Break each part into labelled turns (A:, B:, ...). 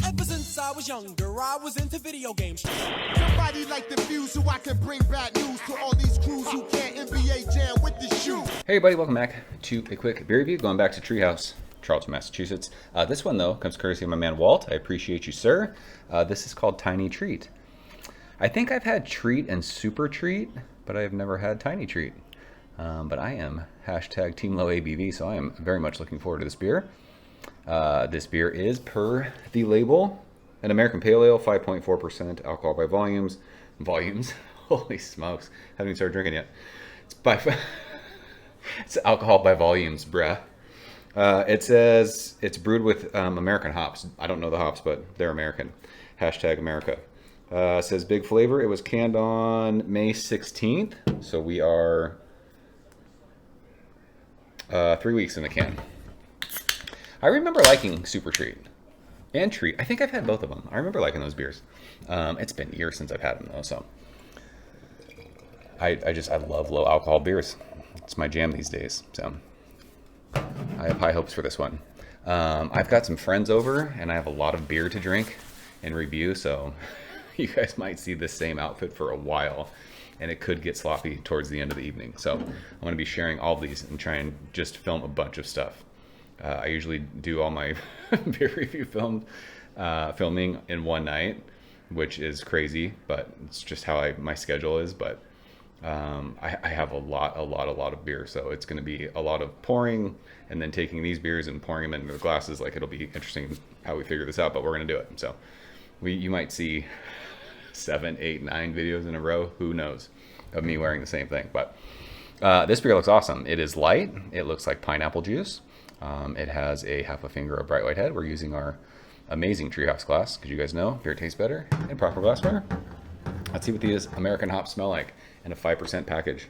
A: Ever since I was younger, I was into video games.
B: Somebody like the Fuse so I can bring bad news to all these crews who can't NBA jam with the shoe.
C: Hey everybody, welcome back to a quick beer review. Going back to Treehouse, Charlton, Massachusetts. This one though comes courtesy of my man Walt. I appreciate you, sir. This is called Tiny Treat. I think I've had Treat and Super Treat, but I have never had Tiny Treat. But I am hashtag Team Low ABV, so I am very much looking forward to this beer. This beer is, per the label, an American Pale Ale, 5.4% alcohol by volumes. Holy smokes, haven't even started drinking yet. It's alcohol by volumes, bruh. It says it's brewed with American hops. I don't know the hops, but they're American. Hashtag America. It says big flavor. It was canned on May 16th, so we are 3 weeks in the can. I remember liking Super Treat and Treat. I think I've had both of them. I remember liking those beers. It's been years since I've had them though, so I love low alcohol beers. It's my jam these days, so I have high hopes for this one. I've got some friends over and I have a lot of beer to drink and review, so you guys might see the same outfit for a while and it could get sloppy towards the end of the evening. So I'm going to be sharing all of these and try and just film a bunch of stuff. I usually do all my beer review filming in one night, which is crazy, but it's just how my schedule is. But I have a lot of beer, so it's going to be a lot of pouring and then taking these beers and pouring them into the glasses. Like, it'll be interesting how we figure this out, but we're going to do it. So you might see 7, 8, 9 videos in a row, who knows, of me wearing the same thing. But this beer looks awesome. It is light. It looks like pineapple juice. It has a half a finger of bright white head. We're using our amazing Treehouse glass, because you guys know beer tastes better in proper glassware. Let's see what these American hops smell like in a 5% package.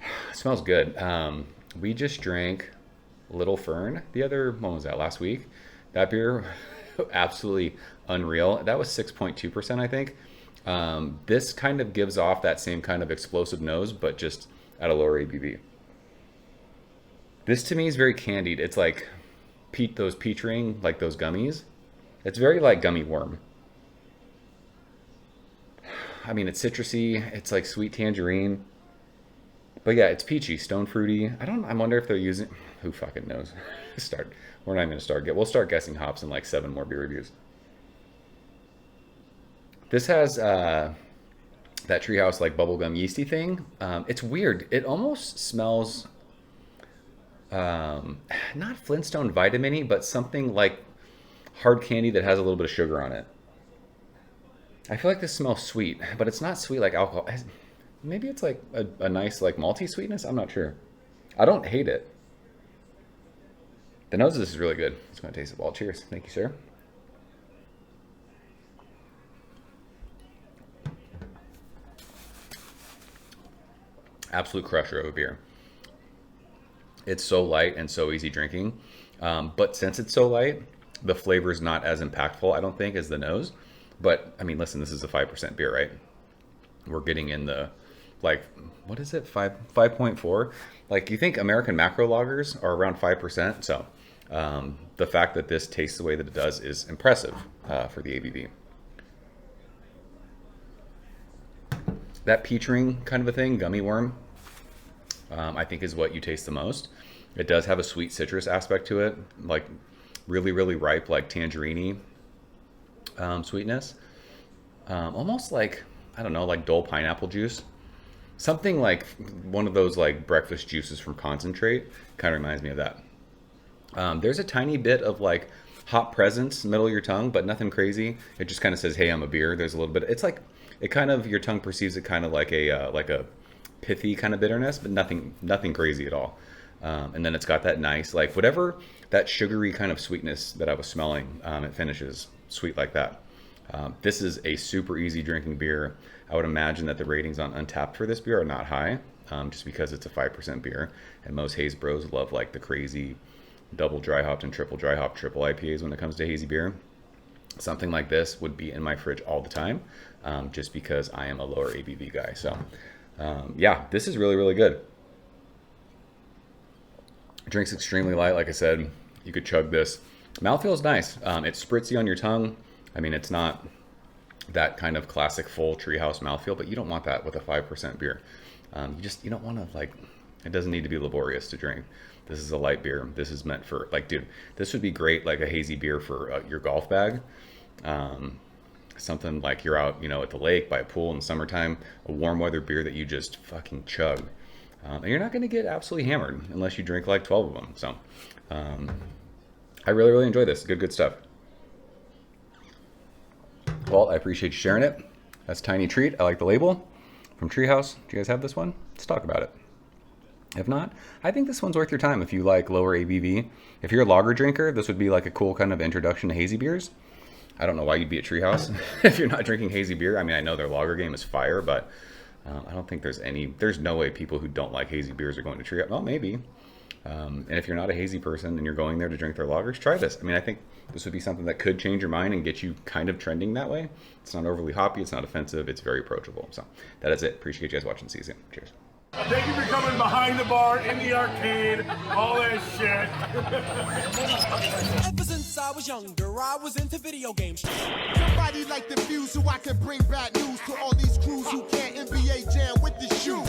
C: It smells good. We just drank Little Fern when was that, last week? That beer, absolutely unreal. That was 6.2%, I think. This kind of gives off that same kind of explosive nose, but just at a lower ABV. This to me is very candied. It's like those peach ring, like those gummies. It's very like gummy worm. I mean, it's citrusy. It's like sweet tangerine. But yeah, it's peachy, stone fruity. I wonder if they're using, who fucking knows? We're not even gonna start. We'll start guessing hops in like 7 more beer reviews. This has that Treehouse like bubblegum yeasty thing. It's weird. It almost smells not Flintstone vitamin-y, but something like hard candy that has a little bit of sugar on it. I feel like this smells sweet, but it's not sweet like alcohol. Maybe it's like a nice like malty sweetness. I'm not sure. I don't hate it. The nose of this is really good. It's going to taste it all. Cheers. Thank you, sir. Absolute crusher of a beer. It's so light and so easy drinking. But since it's so light, the flavor is not as impactful, I don't think, as the nose. But, I mean, listen, this is a 5% beer, right? We're getting in the, like, what is it, 5.4? Like, you think American macro lagers are around 5%. So, the fact that this tastes the way that it does is impressive for the ABV. That peach ring kind of a thing, gummy worm, I think is what you taste the most. It does have a sweet citrus aspect to it, like really, really ripe, like tangerine-y sweetness. Almost like, I don't know, like dull pineapple juice. Something like one of those like breakfast juices from concentrate. Kind of reminds me of that. There's a tiny bit of like hop presence middle of your tongue, but nothing crazy. It just kind of says, hey, I'm a beer. There's a little bit, it's like, it kind of, your tongue perceives it kind of like a pithy kind of bitterness, but nothing crazy at all. And then it's got that nice, like whatever that sugary kind of sweetness that I was smelling, it finishes sweet like that. This is a super easy drinking beer. I would imagine that the ratings on Untappd for this beer are not high, just because it's a 5% beer. And most haze bros love like the crazy double dry hopped and triple dry hopped triple IPAs when it comes to hazy beer. Something like this would be in my fridge all the time, just because I am a lower ABV guy. So yeah, this is really, really good. Drink's extremely light. Like I said, you could chug this Mouthfeel is nice. It's spritzy on your tongue. I mean, it's not that kind of classic full treehouse mouthfeel, but you don't want that with a 5% beer. You don't want to, like, it doesn't need to be laborious to drink. This is a light beer. This is meant for, like, dude, this would be great, like a hazy beer for your golf bag. Something like you're out, at the lake by a pool in the summertime, a warm weather beer that you just fucking chug. And you're not going to get absolutely hammered unless you drink like 12 of them. So I really, really enjoy this. Good stuff. Walt, I appreciate you sharing it. That's Tiny Treat. I like the label from Treehouse. Do you guys have this one? Let's talk about it. If not, I think this one's worth your time if you like lower ABV. If you're a lager drinker, this would be like a cool kind of introduction to hazy beers. I don't know why you'd be at Treehouse if you're not drinking hazy beer. I mean, I know their lager game is fire, but I don't think there's no way people who don't like hazy beers are going to Treehouse. Well, maybe. And if you're not a hazy person and you're going there to drink their lagers, try this. I mean, I think this would be something that could change your mind and get you kind of trending that way. It's not overly hoppy. It's not offensive. It's very approachable. So that is it. Appreciate you guys watching. See you soon. Cheers.
D: Thank you for coming behind the bar, in the arcade, all that shit.
A: Ever since I was younger, I was into video games.
B: Somebody like the fuse so I can bring bad news to all these crews who can't NBA jam with the shoe.